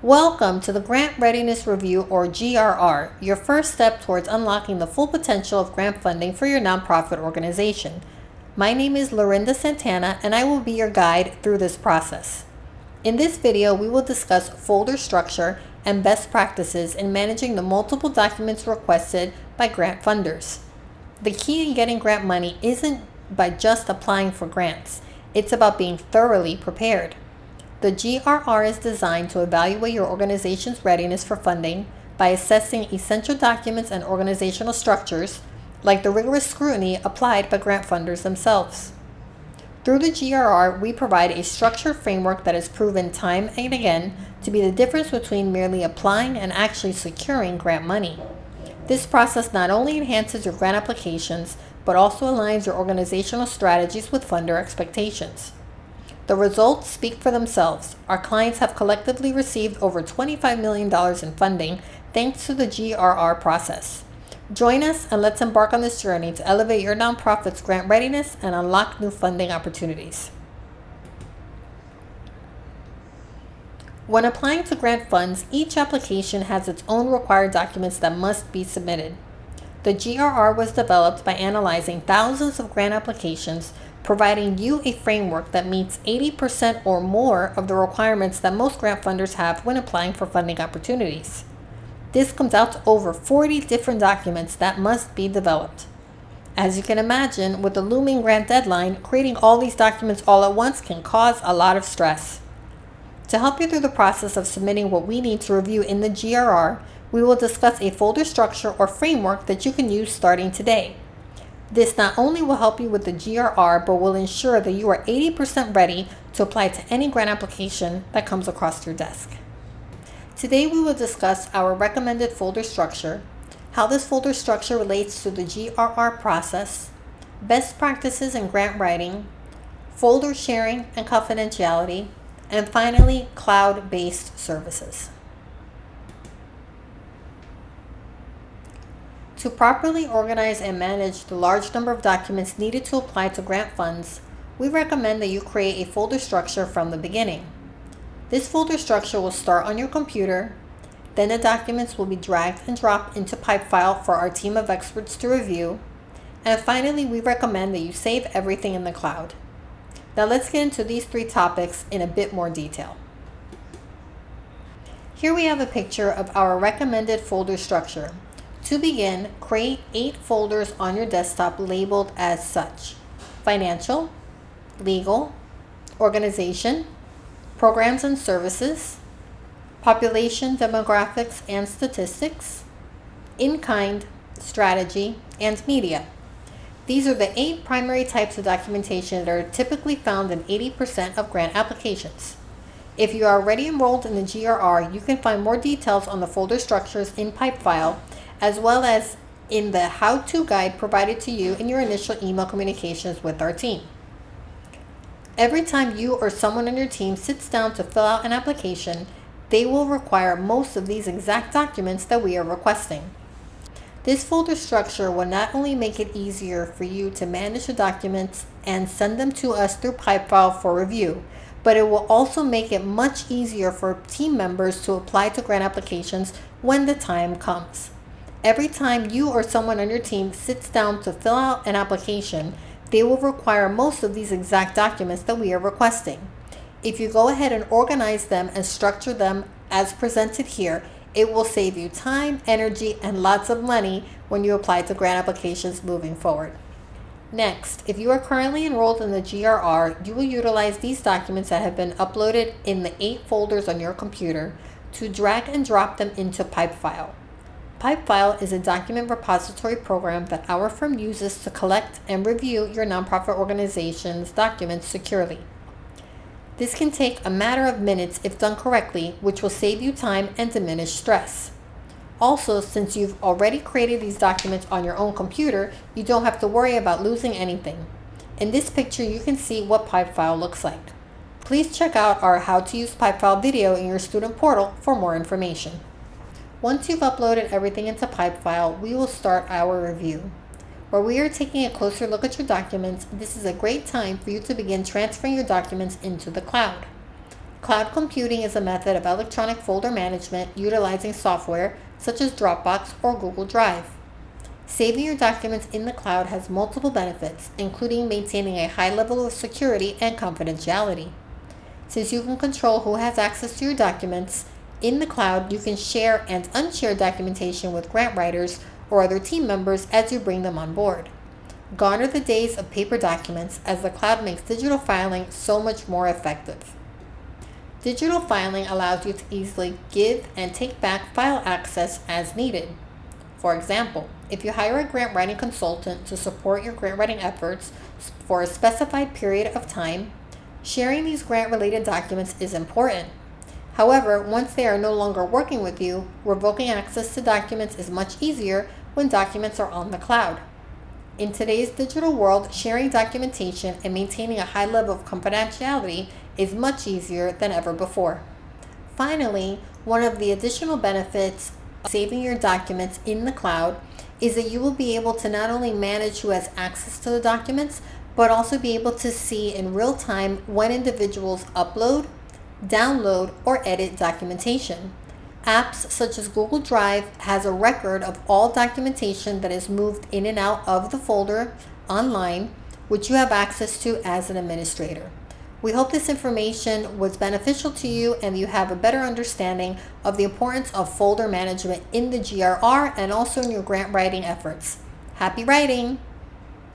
Welcome to the Grant Readiness Review, or GRR, your first step towards unlocking the full potential of grant funding for your nonprofit organization. My name is Lorinda Santana, and I will be your guide through this process. In this video, we will discuss folder structure and best practices in managing the multiple documents requested by grant funders. The key in getting grant money isn't by just applying for grants. It's about being thoroughly prepared. The GRR is designed to evaluate your organization's readiness for funding by assessing essential documents and organizational structures, like the rigorous scrutiny applied by grant funders themselves. Through the GRR, we provide a structured framework that has proven time and again to be the difference between merely applying and actually securing grant money. This process not only enhances your grant applications, but also aligns your organizational strategies with funder expectations. The results speak for themselves. Our clients have collectively received over $25 million in funding thanks to the GRR process. Join us and let's embark on this journey to elevate your nonprofit's grant readiness and unlock new funding opportunities. When applying to grant funds, each application has its own required documents that must be submitted. The GRR was developed by analyzing thousands of grant applications, providing you a framework that meets 80% or more of the requirements that most grant funders have when applying for funding opportunities. This comes out to over 40 different documents that must be developed. As you can imagine, with the looming grant deadline, creating all these documents all at once can cause a lot of stress. To help you through the process of submitting what we need to review in the GRR, we will discuss a folder structure or framework that you can use starting today. This not only will help you with the GRR, but will ensure that you are 80% ready to apply to any grant application that comes across your desk. Today we will discuss our recommended folder structure, how this folder structure relates to the GRR process, best practices in grant writing, folder sharing and confidentiality, and finally, cloud-based services. To properly organize and manage the large number of documents needed to apply to grant funds, we recommend that you create a folder structure from the beginning. This folder structure will start on your computer, then the documents will be dragged and dropped into Pipefile for our team of experts to review, and finally, we recommend that you save everything in the cloud. Now let's get into these three topics in a bit more detail. Here we have a picture of our recommended folder structure. To begin, create 8 folders on your desktop labeled as such: financial, legal, organization, programs and services, population demographics and statistics, in-kind, strategy, and media. These are the 8 primary types of documentation that are typically found in 80% of grant applications. If you are already enrolled in the GRR, you can find more details on the folder structures in Pipefile, as well as in the how-to guide provided to you in your initial email communications with our team. Every time you or someone on your team sits down to fill out an application, they will require most of these exact documents that we are requesting. This folder structure will not only make it easier for you to manage the documents and send them to us through Pipefile for review, but it will also make it much easier for team members to apply to grant applications when the time comes. Every time you or someone on your team sits down to fill out an application, they will require most of these exact documents that we are requesting. If you go ahead and organize them and structure them as presented here, it will save you time, energy, and lots of money when you apply to grant applications moving forward. Next, if you are currently enrolled in the GRR, you will utilize these documents that have been uploaded in the 8 folders on your computer to drag and drop them into Pipefile. Pipefile is a document repository program that our firm uses to collect and review your nonprofit organization's documents securely. This can take a matter of minutes if done correctly, which will save you time and diminish stress. Also, since you've already created these documents on your own computer, you don't have to worry about losing anything. In this picture, you can see what Pipefile looks like. Please check out our How to Use Pipefile video in your student portal for more information. Once you've uploaded everything into Pipefile, we will start our review. Where we are taking a closer look at your documents, this is a great time for you to begin transferring your documents into the cloud. Cloud computing is a method of electronic folder management utilizing software such as Dropbox or Google Drive. Saving your documents in the cloud has multiple benefits, including maintaining a high level of security and confidentiality. Since you can control who has access to your documents, in the cloud you can share and unshare documentation with grant writers or other team members as you bring them on board. Gone are the days of paper documents, as the cloud makes digital filing so much more effective. Digital filing allows you to easily give and take back file access as needed. For example, if you hire a grant writing consultant to support your grant writing efforts for a specified period of time, sharing these grant-related documents is important. However, once they are no longer working with you, revoking access to documents is much easier when documents are on the cloud. In today's digital world, sharing documentation and maintaining a high level of confidentiality is much easier than ever before. Finally, one of the additional benefits of saving your documents in the cloud is that you will be able to not only manage who has access to the documents, but also be able to see in real time when individuals upload, download, or edit documentation. Apps such as Google Drive has a record of all documentation that is moved in and out of the folder online, which you have access to as an administrator. We hope this information was beneficial to you and you have a better understanding of the importance of folder management in the GRR and also in your grant writing efforts. Happy writing!